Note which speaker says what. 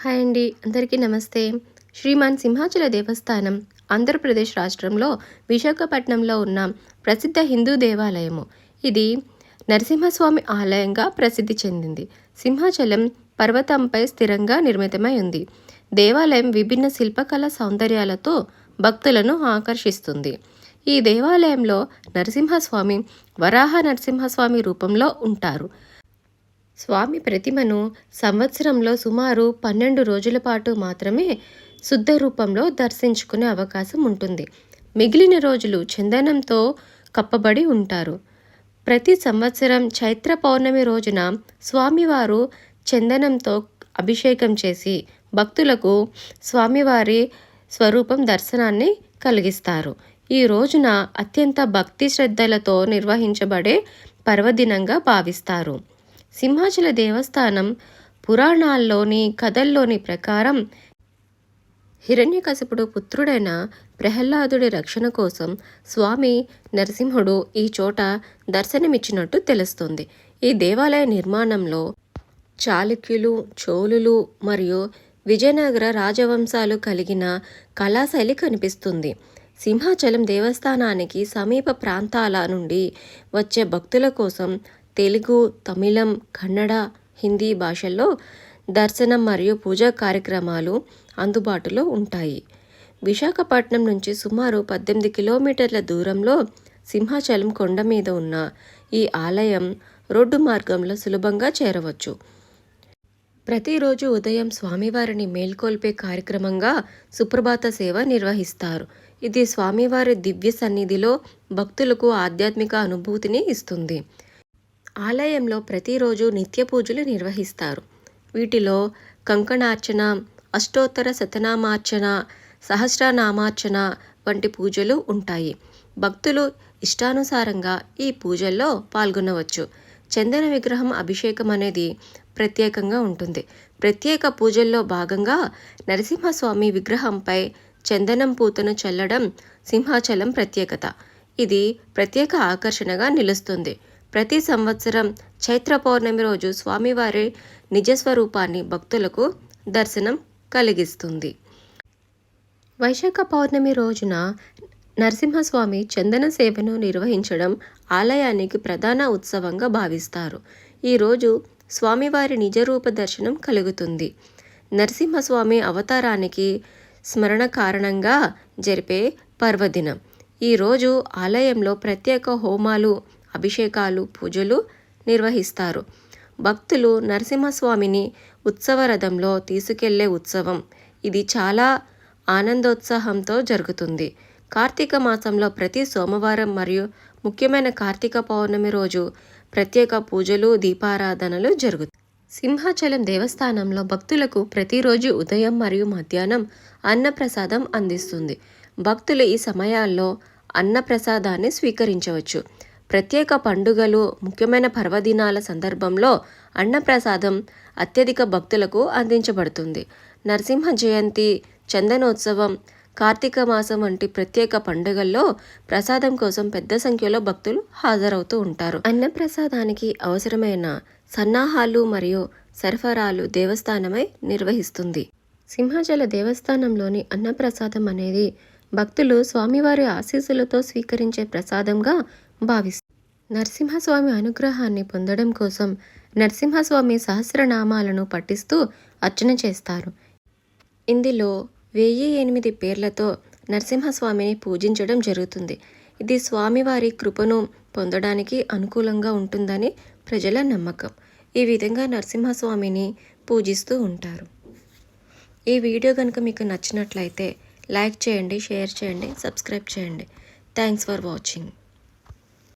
Speaker 1: Hi అండి, అందరికీ నమస్తే. శ్రీమాన్ సింహాచల దేవస్థానం ఆంధ్రప్రదేశ్ రాష్ట్రంలో విశాఖపట్నంలో ఉన్న ప్రసిద్ధ హిందూ దేవాలయము. ఇది నరసింహస్వామి ఆలయంగా ప్రసిద్ధి చెందింది. సింహాచలం పర్వతంపై స్థిరంగా నిర్మితమై ఉంది. దేవాలయం విభిన్న శిల్పకళా సౌందర్యాలతో భక్తులను ఆకర్షిస్తుంది. ఈ దేవాలయంలో నరసింహస్వామి వరాహ నరసింహస్వామి రూపంలో ఉంటారు. స్వామి ప్రతిమను సంవత్సరంలో సుమారు 12 రోజుల పాటు మాత్రమే శుద్ధ రూపంలో దర్శించుకునే అవకాశం ఉంటుంది. మిగిలిన రోజులు చందనంతో కప్పబడి ఉంటారు. ప్రతి సంవత్సరం చైత్ర పౌర్ణమి రోజున స్వామివారు చందనంతో అభిషేకం చేసి భక్తులకు స్వామివారి స్వరూపం దర్శనాన్ని కలిగిస్తారు. ఈ రోజున అత్యంత భక్తి శ్రద్ధలతో నిర్వహించబడే పర్వదినంగా భావిస్తారు. సింహాచల దేవస్థానం పురాణాల్లోని కథల్లోని ప్రకారం హిరణ్యకశిపుడు పుత్రుడైన ప్రహ్లాదుడి రక్షణ కోసం స్వామి నరసింహుడు ఈ చోట దర్శనమిచ్చినట్టు తెలుస్తుంది. ఈ దేవాలయ నిర్మాణంలో చాళుక్యులు, చోళులు మరియు విజయనగర రాజవంశాలు కలిగిన కళాశైలి కనిపిస్తుంది. సింహాచలం దేవస్థానానికి సమీప ప్రాంతాల నుండి వచ్చే భక్తుల కోసం తెలుగు, తమిళం, కన్నడ, హిందీ భాషల్లో దర్శనం మరియు పూజా కార్యక్రమాలు అందుబాటులో ఉంటాయి. విశాఖపట్నం నుంచి సుమారు 18 కిలోమీటర్ల దూరంలో సింహాచలం కొండ మీద ఉన్న ఈ ఆలయం రోడ్డు మార్గంలో సులభంగా చేరవచ్చు. ప్రతిరోజు ఉదయం స్వామివారిని మేల్కొల్పే కార్యక్రమంగా సుప్రభాత సేవ నిర్వహిస్తారు. ఇది స్వామివారి దివ్య సన్నిధిలో భక్తులకు ఆధ్యాత్మిక అనుభూతిని ఇస్తుంది. ఆలయంలో ప్రతిరోజు నిత్య పూజలు నిర్వహిస్తారు. వీటిలో కంకణార్చన, అష్టోత్తర శతనామార్చన, సహస్రనామార్చన వంటి పూజలు ఉంటాయి. భక్తులు ఇష్టానుసారంగా ఈ పూజల్లో పాల్గొనవచ్చు. చందన విగ్రహం అభిషేకం అనేది ప్రత్యేకంగా ఉంటుంది. ప్రత్యేక పూజల్లో భాగంగా నరసింహస్వామి విగ్రహంపై చందనం పూతను చల్లడం సింహాచలం ప్రత్యేకత. ఇది ప్రత్యేక ఆకర్షణగా నిలుస్తుంది. ప్రతి సంవత్సరం చైత్ర పౌర్ణమి రోజు స్వామివారి నిజస్వరూపాన్ని భక్తులకు దర్శనం కలిగిస్తుంది. వైశాఖ పౌర్ణమి రోజున నరసింహస్వామి చందన సేవను నిర్వహించడం ఆలయానికి ప్రధాన ఉత్సవంగా భావిస్తారు. ఈరోజు స్వామివారి నిజరూప దర్శనం కలుగుతుంది. నరసింహస్వామి అవతారానికి స్మరణ కారణంగా జరిపే పర్వదినం. ఈరోజు ఆలయంలో ప్రత్యేక హోమాలు, అభిషేకాలు, పూజలు నిర్వహిస్తారు. భక్తులు నరసింహస్వామిని ఉత్సవ రథంలో తీసుకెళ్లే ఉత్సవం. ఇది చాలా ఆనందోత్సాహంతో జరుగుతుంది. కార్తీక మాసంలో ప్రతి సోమవారం మరియు ముఖ్యమైన కార్తీక పౌర్ణమి రోజు ప్రత్యేక పూజలు, దీపారాధనలు జరుగుతాయి. సింహాచలం దేవస్థానంలో భక్తులకు ప్రతిరోజు ఉదయం మరియు మధ్యాహ్నం అన్నప్రసాదం అందిస్తుంది. భక్తులు ఈ సమయాల్లో అన్నప్రసాదాన్ని స్వీకరించవచ్చు. ప్రత్యేక పండుగలు, ముఖ్యమైన పర్వదినాల సందర్భంలో అన్నప్రసాదం అత్యధిక భక్తులకు అందించబడుతుంది. నరసింహ జయంతి, చందనోత్సవం, కార్తీక మాసం వంటి ప్రత్యేక పండుగల్లో ప్రసాదం కోసం పెద్ద సంఖ్యలో భక్తులు హాజరవుతూ ఉంటారు. అన్నప్రసాదానికి అవసరమైన సన్నాహాలు మరియు సరఫరాలు దేవస్థానమై నిర్వహిస్తుంది. సింహాచల దేవస్థానంలోని అన్నప్రసాదం అనేది భక్తులు స్వామివారి ఆశీస్సులతో స్వీకరించే ప్రసాదంగా భావిస్తారు. నరసింహస్వామి అనుగ్రహాన్ని పొందడం కోసం నరసింహస్వామి సహస్రనామాలను పఠిస్తూ అర్చన చేస్తారు. ఇందులో 1008 పేర్లతో నరసింహస్వామిని పూజించడం జరుగుతుంది. ఇది స్వామివారి కృపను పొందడానికి అనుకూలంగా ఉంటుందని ప్రజల నమ్మకం. ఈ విధంగా నరసింహస్వామిని పూజిస్తూ ఉంటారు. ఈ వీడియో కనుక మీకు నచ్చినట్లయితే లైక్ చేయండి, షేర్ చేయండి, సబ్స్క్రైబ్ చేయండి. Thanks for watching.